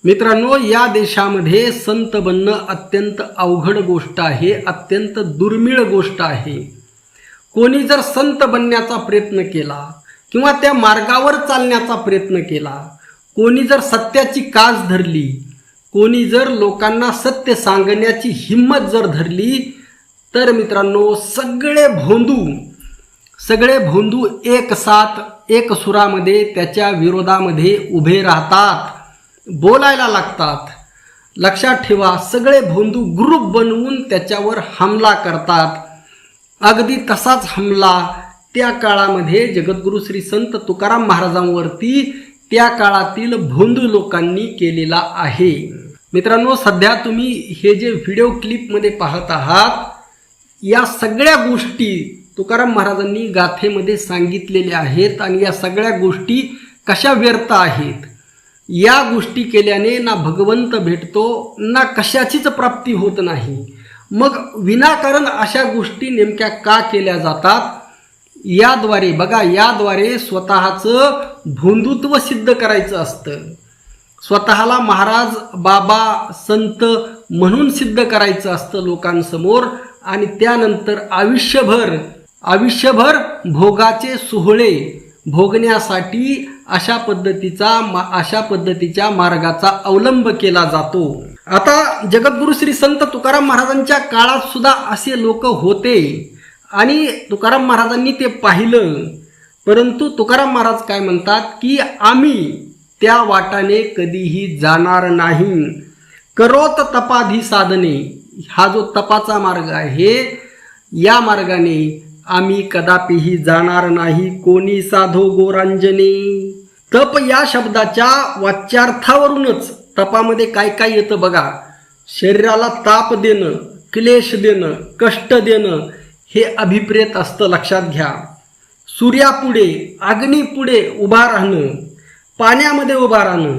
मित्रांनो, या देशामध्ये संत बनणं अत्यंत अवघड गोष्ट आहे, अत्यंत दुर्मिळ गोष्ट आहे। कोणी जर संत बनण्याचा प्रयत्न केला किंवा त्या मार्गावर चालण्याचा प्रयत्न केला, कोणी जर सत्याची कास धरली, कोणी जर लोकांना सत्य सांगण्याची हिम्मत जर धरली, तर मित्रांनो सगळे भोंदू एक साथ एक सुरामध्ये त्याच्या विरोधामध्ये उभे राहतात, बोलायला लागतात। लक्षात ठेवा, सगळे भोंदू ग्रुप बनवून त्याच्यावर हमला करतात। अगदी तसाच हमला त्या काळामध्ये जगद्गुरु श्री संत तुकाराम महाराजांवरती त्या काळातील भोंदू लोकांनी केलेला आहे। मित्रांनो, सध्या तुम्ही हे जे व्हिडिओ क्लिपमध्ये पाहत आहात, या सगळ्या गोष्टी तुकाराम महाराजांनी गाथेमध्ये सांगितलेल्या आहेत आणि या सगळ्या गोष्टी कशा व्यर्थ आहेत। या गोष्टी केल्याने ना भगवंत भेटतो, ना कशाचीच प्राप्ती होत नाही। मग विनाकारण अशा गोष्टी नेमक्या का केल्या जातात? याद्वारे स्वतःचं भोंदुत्व सिद्ध करायचं असतं, स्वतःला महाराज, बाबा, संत म्हणून सिद्ध करायचं असतं लोकांसमोर। आणि त्यानंतर आयुष्यभर भोगाचे सोहळे भोगण्यासाठी अशा पद्धतीच्या मार्गाचा अवलंब केला जातो। आता जगद्गुरु श्री संत तुकाराम महाराजांच्या काळात सुद्धा असे लोक होते आणि तुकाराम महाराजांनी ते पाहिलं, परंतु तुकाराम महाराज काय म्हणतात की आम्ही त्या वाटाने कधीही जाणार नाही। करोत तपाधी साधने, हा जो तपाचा मार्ग आहे, या मार्गाने आम्ही कदापिही जाणार नाही। कोणी साधो गोरांजने, तप या शब्दाच्या वाच्यार्थावरूनच तपामध्ये काय काय येतं बघा। शरीराला ताप देणं, क्लेश देणं, कष्ट देणं हे अभिप्रेत असतं, लक्षात घ्या। सूर्यापुढे, अग्नीपुढे उभा राहणं, पाण्यामध्ये उभा राहणं,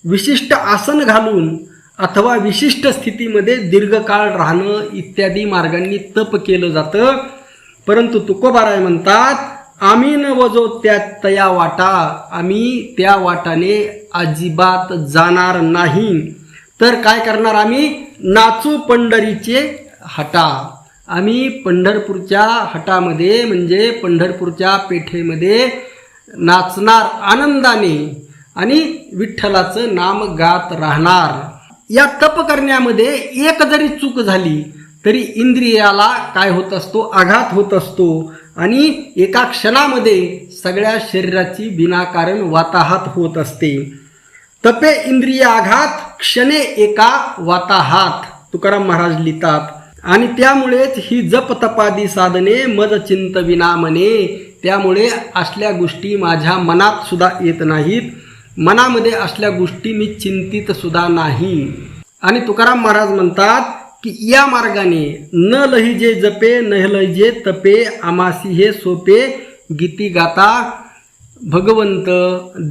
विशिष्ट आसन घालून अथवा विशिष्ट स्थितीमध्ये दीर्घकाळ राहणं इत्यादी मार्गांनी तप केलं जातं। परंतु तुकोबाराय म्हणतात, आम्ही न वजो तया वाटा, आम्ही त्या वाटाने अजिबात जाणार नाही। तर काय करणार? आम्ही नाचू पंढरीचे हटा, आम्ही पंढरपूरच्या हटामध्ये म्हणजे पंढरपूरच्या पेठेमध्ये नाचणार आनंदाने आणि विठ्ठलाचं नाम गात राहणार। या तप करण्यामध्ये एक जरी चूक झाली तरी इंद्रियाला काय होत असतो? आघात होत असतो आणि एका क्षणामध्ये सगळ्या शरीराची विनाकारण वाताहत होत असते। तपे इंद्रिय आघात क्षणे एका वाताहात, तुकाराम महाराज लिहितात। आणि त्यामुळेच ही जप तपादी साधने मज चिंत विना मने, त्यामुळे असल्या गोष्टी माझ्या मनात सुद्धा येत नाहीत, मनामध्ये असल्या गोष्टी मी चिंतित सुद्धा नाही। आणि तुकाराम महाराज म्हणतात की या मार्गाने न लहिजे जपे न लहिजे तपे, आमासी हे सोपे गीती गाता। भगवंत,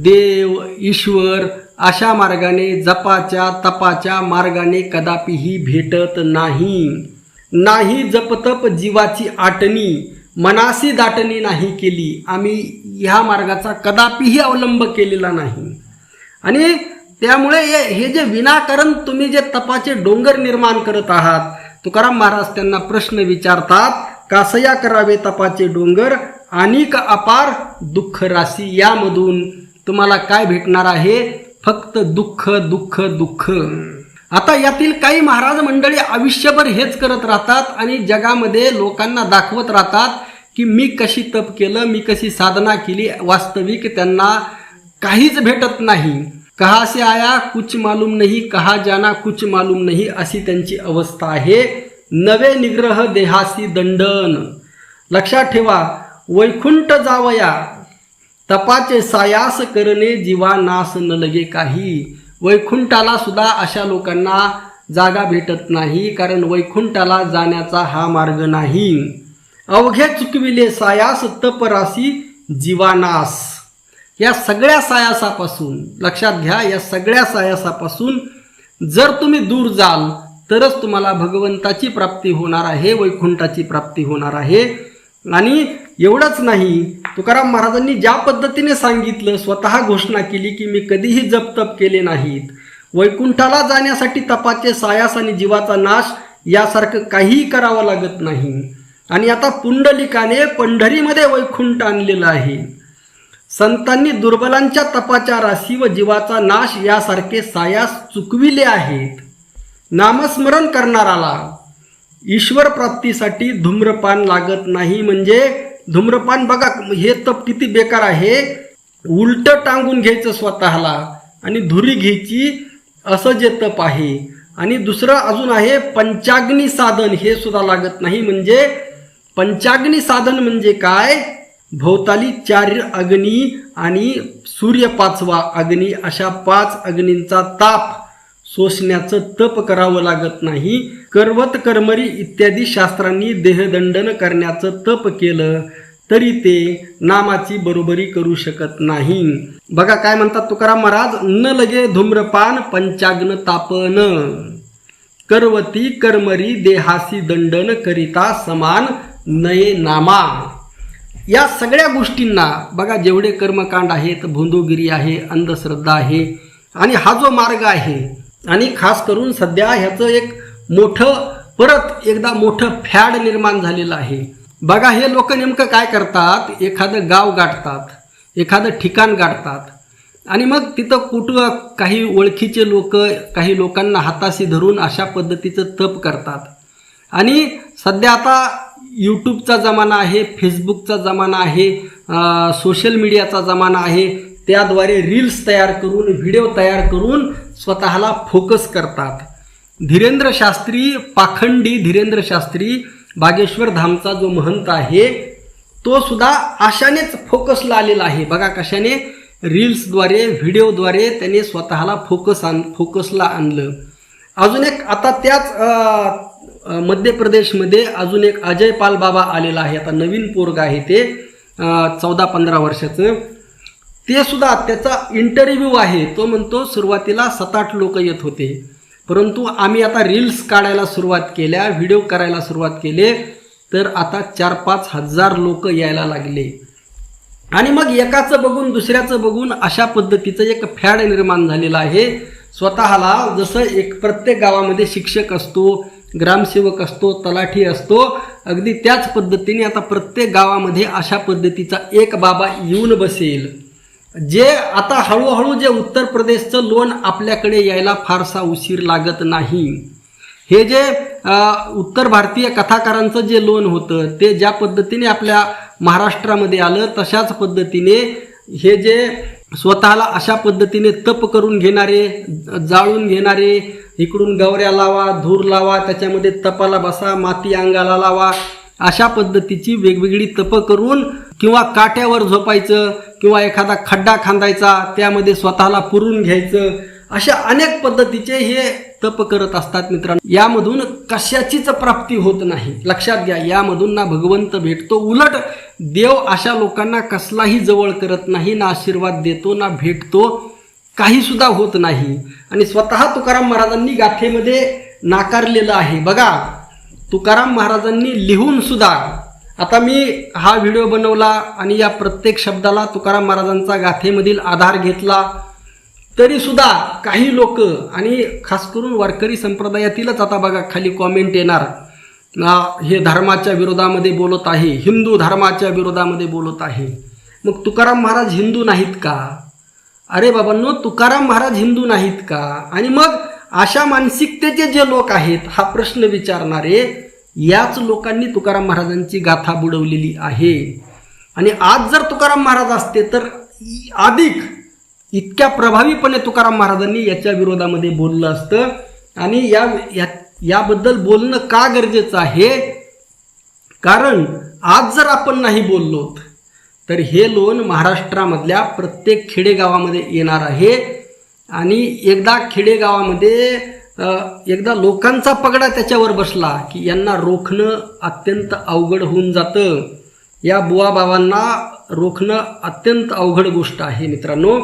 देव, ईश्वर अशा मार्गाने, जपाच्या तपाच्या मार्गाने कदापिही भेटत नाही। जपतप जीवाची आटणी, मनासी दाटणी नाही केली, आम्ही ह्या मार्गाचा कदापिही अवलंब केलेला नाही। आणि त्यामुळे हे जे विनाकारण तुम्ही जे तपाचे डोंगर निर्माण करत आहात, तुकाराम महाराज त्यांना प्रश्न विचारतात, कासया करावे तपाचे डोंगर, अनेक अपार दुःख राशी, यामधून तुम्हाला काय भेटणार आहे? फक्त दुःख दुःख दुःख। आता यातील काही महाराज मंडळी आयुष्यभर हेच करत राहतात आणि जगामध्ये लोकांना दाखवत राहतात की मी कशी तप केलं, मी कशी साधना केली। वास्तविक त्यांना काहीच भेटत नाही। कहा से आया कुछ मालूम नहीं, कहा जाना कुछ मालूम नहीं, अशी त्यांची अवस्था आहे। नवे निग्रह देहासी दंडन, लक्षात ठेवा। वैकुंठ जावया तपाचे सायास करणे, जीवा नास न लगे काही। वैकुंठाला सुद्धा अशा लोकांना जागा भेटत नाही, कारण वैकुंठाला जाण्याचा हा मार्ग नाही। अवघे चुकविले सायास तपरासी जीवानास, या सगळ्या सायासापासून, लक्षात घ्या, या सगळ्या सायासापासून जर तुम्ही दूर जाल तरच तुम्हाला भगवंताची प्राप्ती होणार आहे, वैकुंठाची प्राप्ती होणार आहे। आणि एवढंच नाही, तुकाराम महाराजांनी ज्या पद्धतीने सांगितलं, स्वतः घोषणा केली की मी कधीही जप तप केले नाहीत, वैकुंठाला जाण्यासाठी तपाचे सायास आणि जीवाचा नाश यासारखं काहीही करावं लागत नाही. आणि आता पुंडलिकाने पंढरीमध्ये वैकुंठ आणलेलं आहे. संतांनी दुर्बलांच्या तपाच्या राशी व जीवाचा नाश यासारखे सायास चुकविले आहेत. नामस्मरण करणाराला ईश्वर प्राप्तीसाठी धूम्रपान लागत नाही. म्हणजे धूम्रपान बघा हे तप किती बेकार आहे. उलट टांगून घ्यायचं स्वतःला आणि धुरी घ्यायची असं जे तप आहे. आणि दुसरं अजून आहे पंचाग्नी साधन, हे सुद्धा लागत नाही. म्हणजे पंचाग्नी साधन म्हणजे काय, भोवताली 4 अग्नी आणि सूर्य 5वा अग्नी अशा 5 अग्नींचा ताप सोसण्याचं तप करावं लागत नाही. करवत कर्मरी इत्यादी शास्त्रांनी देहदंडन करण्याचं तप केलं तरी ते नामाची बरोबरी करू शकत नाही. बघा काय म्हणतात तुकाराम महाराज, न लगे धूम्रपान पंचाग्न तापन, करवती कर्मरी देहासी दंडन करिता समान नये नामा. या सगळ्या गोष्टींना बघा, जेवढे कर्मकांड आहेत, भोंदूगिरी आहे, अंधश्रद्धा आहे आणि हा जो मार्ग आहे, आणि खास करून सध्या ह्याचं एक मोठं परत एकदा मोठं फॅड निर्माण झालेलं आहे. बघा हे लोक नेमकं काय करतात, एखादं गाव गाठतात, एखादं ठिकाण गाठतात आणि मग तिथं कुठं काही ओळखीचे लोक काही लोकांना हाताशी धरून अशा पद्धतीचं तप करतात. आणि सध्या आता यूट्यूबचा जमाना आहे, फेसबुकचा जमाना आहे, सोशल मीडियाचा जमाना आहे. त्याद्वारे रील्स तयार करून, व्हिडिओ तयार करून स्वतःला फोकस करतात. धीरेंद्र शास्त्री, पाखंडी धीरेंद्र शास्त्री, बागेश्वर धामचा जो महंत आहे, तो सुद्धा अशानेच फोकसला आलेला आहे. बघा कशाने, रील्सद्वारे, व्हिडिओद्वारे त्याने स्वतःला फोकसला आणलं. अजून एक आता त्याच मध्य प्रदेशमध्ये अजून एक अजय पाल बाबा आलेला आहे. आता नवीन पोरग आहे ते 14-15 वर्षाचं. ते सुद्धा त्याचा इंटरव्ह्यू आहे. तो म्हणतो सुरुवातीला 7-8 लोक येत होते, परंतु आम्ही आता रील्स काढायला सुरुवात केल्या, व्हिडिओ करायला सुरुवात केले, तर आता 4-5 हजार लोक यायला लागले. आणि मग एकाचं बघून दुसऱ्याचं बघून अशा पद्धतीचं एक फॅड निर्माण झालेलं आहे. स्वतःला जसं एक प्रत्येक गावामध्ये शिक्षक असतो, ग्रामसेवक असतो, तलाठी असतो, अगदी त्याच पद्धतीने आता प्रत्येक गावामध्ये अशा पद्धतीचा एक बाबा येऊन बसेल. जे आता हळूहळू जे उत्तर प्रदेशचं लोन आपल्याकडे यायला फारसा उशीर लागत नाही. हे जे उत्तर भारतीय कथाकारांचं जे लोन होतं ते ज्या पद्धतीने आपल्या महाराष्ट्रामध्ये आलं, तशाच पद्धतीने हे जे स्वतःला अशा पद्धतीने तप करून घेणारे, जाळून घेणारे, इकडून गवऱ्या लावा, धूर लावा, त्याच्यामध्ये तपाला बसा, माती अंगाला लावा, अशा पद्धतीची वेगवेगळी तप करून किंवा काट्यावर झोपायचं किंवा एखादा खड्डा खांदायचा, त्यामध्ये स्वतःला पुरून घ्यायचं, अशा अनेक पद्धतीचे हे तप करत असतात मित्रांनो. यामधून कशाचीच प्राप्ती होत नाही, लक्षात घ्या. यामधून ना भगवंत भेटतो, उलट देव अशा लोकांना कसलाही जवळ करत नाही, ना आशीर्वाद देतो, ना भेटतो, काही सुद्धा होत नाही. आणि स्वतः तुकाराम महाराजांनी गाथेमध्ये नाकारलेलं आहे. बघा तुकाराम महाराजांनी लिहून सुद्धा, आता मी हा व्हिडिओ बनवला आणि या प्रत्येक शब्दाला तुकाराम महाराजांचा गाथेमधील आधार घेतला, तरी सुद्धा काही लोक आणि खास करून वारकरी संप्रदायातीलच आता बघा खाली कॉमेंट येणार, हे धर्माच्या विरोधामध्ये बोलत आहे, हिंदू धर्माच्या विरोधामध्ये बोलत आहे. मग तुकाराम महाराज हिंदू नाहीत का? अरे बाबांनो, तुकाराम महाराज हिंदू नाहीत का? आणि मग अशा मानसिकतेचे जे लोक आहेत, हा प्रश्न विचारणारे, याच लोकांनी तुकाराम महाराजांची गाथा बुडवलेली आहे. आणि आज जर तुकाराम महाराज असते तर अधिक इतक्या प्रभावीपणे तुकाराम महाराजांनी याच्या विरोधामध्ये बोललं असतं. आणि याबद्दल बोलणं का गरजेचं आहे? कारण आज जर आपण नाही बोललो तर हे लोन महाराष्ट्रामधल्या प्रत्येक खेडेगावामध्ये येणार आहे. आणि एकदा खेडेगावामध्ये एकदा लोकांचा पगडा त्याच्यावर बसला की यांना रोखणं अत्यंत अवघड होऊन जातं. या बुवा बाबांना रोखणं अत्यंत अवघड गोष्ट आहे मित्रांनो.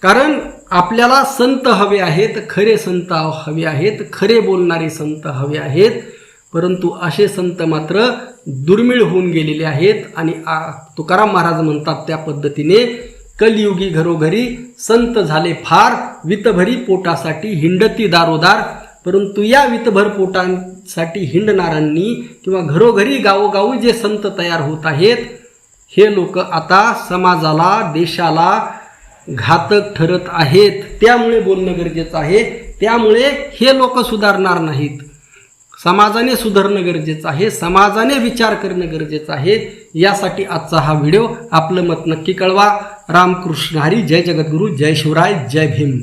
कारण आपल्याला संत हवे आहेत, खरे संत हवे आहेत, खरे बोलणारे संत हवे आहेत, परंतु असे संत मात्र दुर्मिळ होऊन गेलेले आहेत. आणि तुकाराम महाराज म्हणतात त्या पद्धतीने कलियुगी घरोघरी संत झाले फार, वितभरी पोटासाठी हिंडती दारोदार. परंतु या वितभर पोटांसाठी हिंडणाऱ्यांनी किंवा घरोघरी गावोगावी जे संत तयार होत आहेत, हे लोक आता समाजाला, देशाला घातक ठरत आहेत. त्यामुळे बोलणं गरजेचं आहे. त्यामुळे हे लोक सुधारणार नाहीत. समाजाने सुधारणं गरजेचं आहे. समाजाने विचार करणं गरजेचं आहे. यासाठी आजचा हा व्हिडिओ. आपलं मत नक्की कळवा. रामकृष्ण हरी. जय जगद्गुरू. जय शिवराय. जय भीम.